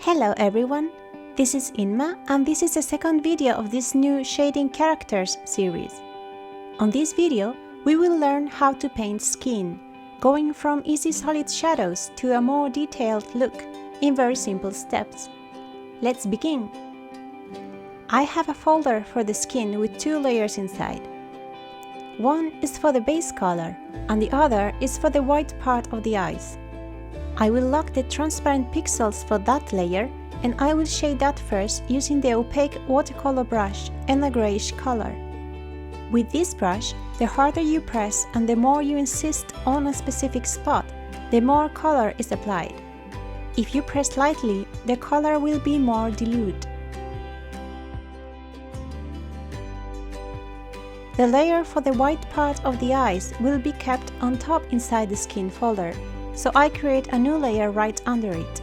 Hello everyone, this is Inma and this is the second video of this new Shading Characters series. On this video, we will learn how to paint skin, going from easy solid shadows to a more detailed look in very simple steps. Let's begin! I have a folder for the skin with two layers inside. One is for the base color and the other is for the white part of the eyes. I will lock the transparent pixels for that layer and I will shade that first using the opaque watercolor brush and a grayish color. With this brush, the harder you press and the more you insist on a specific spot, the more color is applied. If you press lightly, the color will be more dilute. The layer for the white part of the eyes will be kept on top inside the skin folder, so I create a new layer right under it.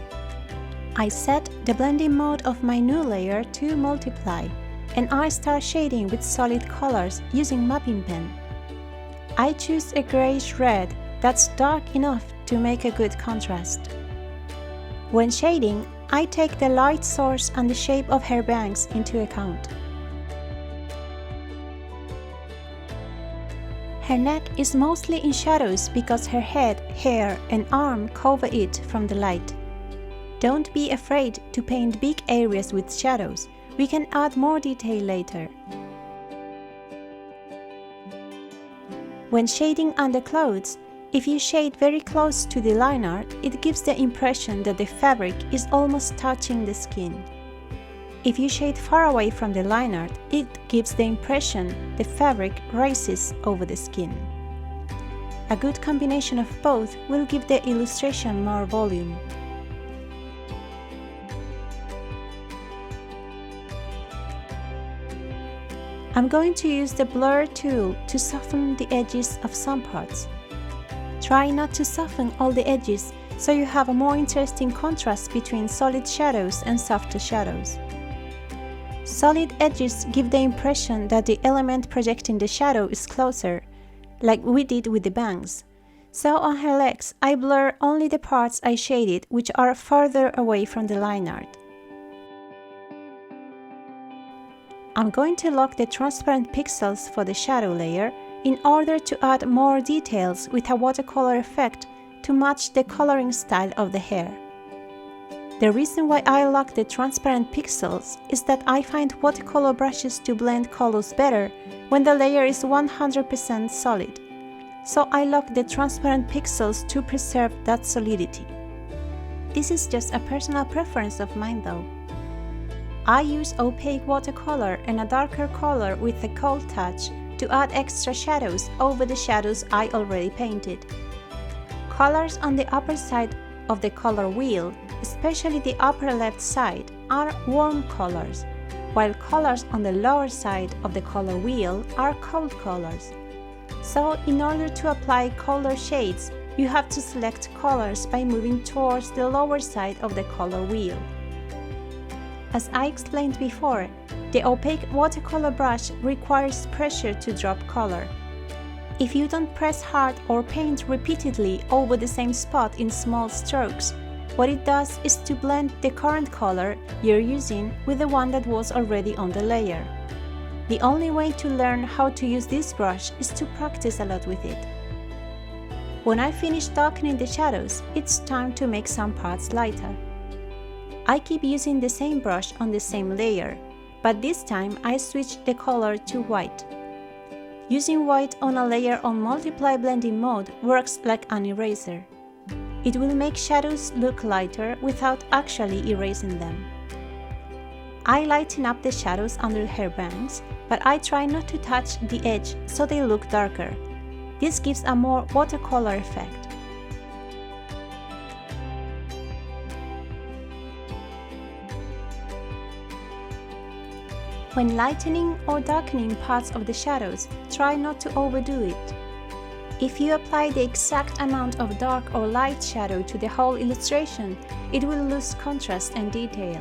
I set the blending mode of my new layer to multiply, and I start shading with solid colors using mapping pen. I choose a grayish red that's dark enough to make a good contrast. When shading, I take the light source and the shape of her bangs into account. Her neck is mostly in shadows because her head, hair and arm cover it from the light. Don't be afraid to paint big areas with shadows. We can add more detail later. When shading under clothes, if you shade very close to the line art, it gives the impression that the fabric is almost touching the skin. If you shade far away from the line art, it gives the impression the fabric rises over the skin. A good combination of both will give the illustration more volume. I'm going to use the blur tool to soften the edges of some parts. Try not to soften all the edges so you have a more interesting contrast between solid shadows and softer shadows. Solid edges give the impression that the element projecting the shadow is closer, like we did with the bangs. So on her legs, I blur only the parts I shaded which are farther away from the line art. I'm going to lock the transparent pixels for the shadow layer in order to add more details with a watercolor effect to match the coloring style of the hair. The reason why I lock the transparent pixels is that I find watercolor brushes to blend colors better when the layer is 100% solid. So I lock the transparent pixels to preserve that solidity. This is just a personal preference of mine though. I use opaque watercolor and a darker color with a cold touch to add extra shadows over the shadows I already painted. Colors on the upper side of the color wheel, especially the upper left side, are warm colors, while colors on the lower side of the color wheel are cold colors. So in order to apply color shades, you have to select colors by moving towards the lower side of the color wheel. As I explained before, the opaque watercolor brush requires pressure to drop color. If you don't press hard or paint repeatedly over the same spot in small strokes, what it does is to blend the current color you're using with the one that was already on the layer. The only way to learn how to use this brush is to practice a lot with it. When I finish darkening the shadows, it's time to make some parts lighter. I keep using the same brush on the same layer, but this time I switch the color to white. Using white on a layer on multiply blending mode works like an eraser. It will make shadows look lighter without actually erasing them. I lighten up the shadows under her bangs, but I try not to touch the edge so they look darker. This gives a more watercolor effect. When lightening or darkening parts of the shadows, try not to overdo it. If you apply the exact amount of dark or light shadow to the whole illustration, it will lose contrast and detail.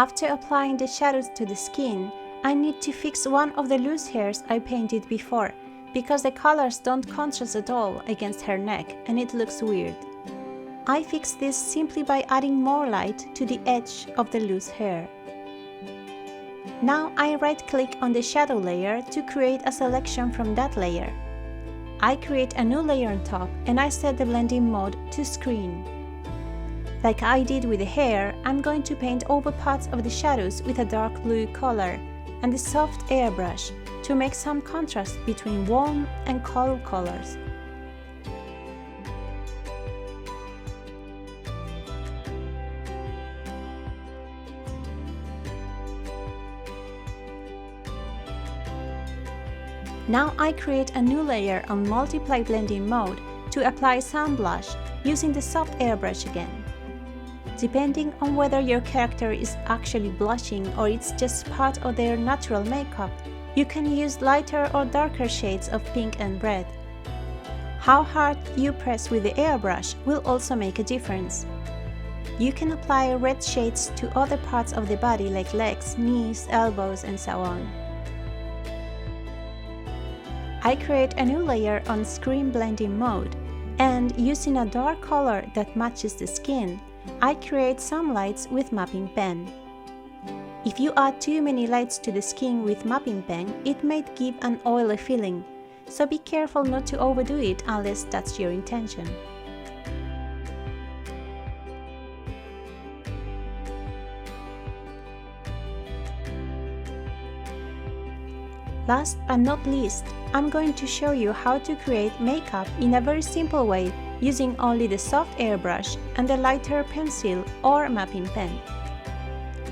After applying the shadows to the skin, I need to fix one of the loose hairs I painted before, because the colors don't contrast at all against her neck and it looks weird. I fix this simply by adding more light to the edge of the loose hair. Now I right-click on the shadow layer to create a selection from that layer. I create a new layer on top and I set the blending mode to screen. Like I did with the hair, I'm going to paint over parts of the shadows with a dark blue color and the soft airbrush to make some contrast between warm and cold colors. Now I create a new layer on multiply blending mode to apply some blush using the soft airbrush again. Depending on whether your character is actually blushing or it's just part of their natural makeup, you can use lighter or darker shades of pink and red. How hard you press with the airbrush will also make a difference. You can apply red shades to other parts of the body like legs, knees, elbows, and so on. I create a new layer on screen blending mode, and using a dark color that matches the skin, I create some lights with mapping pen. If you add too many lights to the skin with mapping pen, it might give an oily feeling, so be careful not to overdo it unless that's your intention. Last but not least, I'm going to show you how to create makeup in a very simple way using only the soft airbrush and the lighter pencil or mapping pen.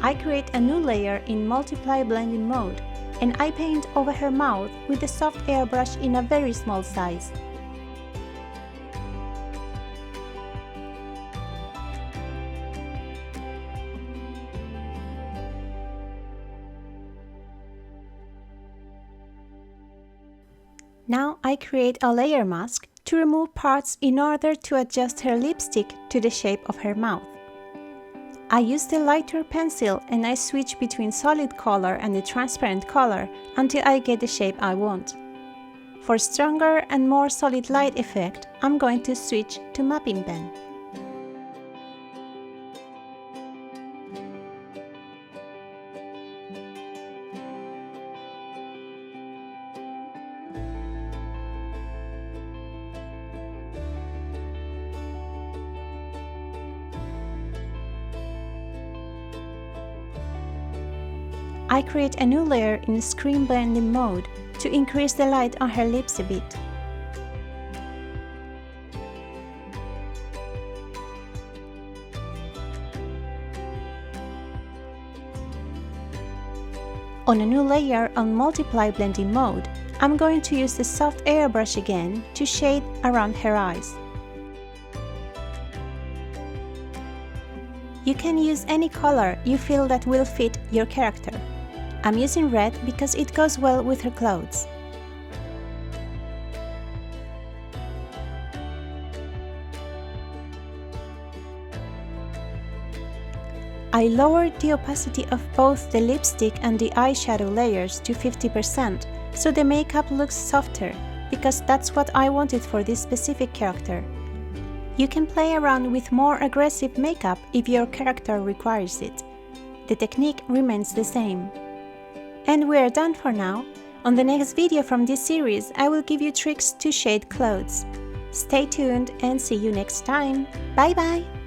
I create a new layer in multiply blending mode and I paint over her mouth with the soft airbrush in a very small size. Now I create a layer mask to remove parts in order to adjust her lipstick to the shape of her mouth. I use the lighter pencil and I switch between solid color and the transparent color until I get the shape I want. For stronger and more solid light effect, I'm going to switch to mapping pen. I create a new layer in screen blending mode to increase the light on her lips a bit. On a new layer on multiply blending mode, I'm going to use the soft airbrush again to shade around her eyes. You can use any color you feel that will fit your character. I'm using red because it goes well with her clothes. I lowered the opacity of both the lipstick and the eyeshadow layers to 50% so the makeup looks softer, because that's what I wanted for this specific character. You can play around with more aggressive makeup if your character requires it. The technique remains the same. And we're done for now. On the next video from this series, I will give you tricks to shade clothes. Stay tuned and see you next time. Bye bye!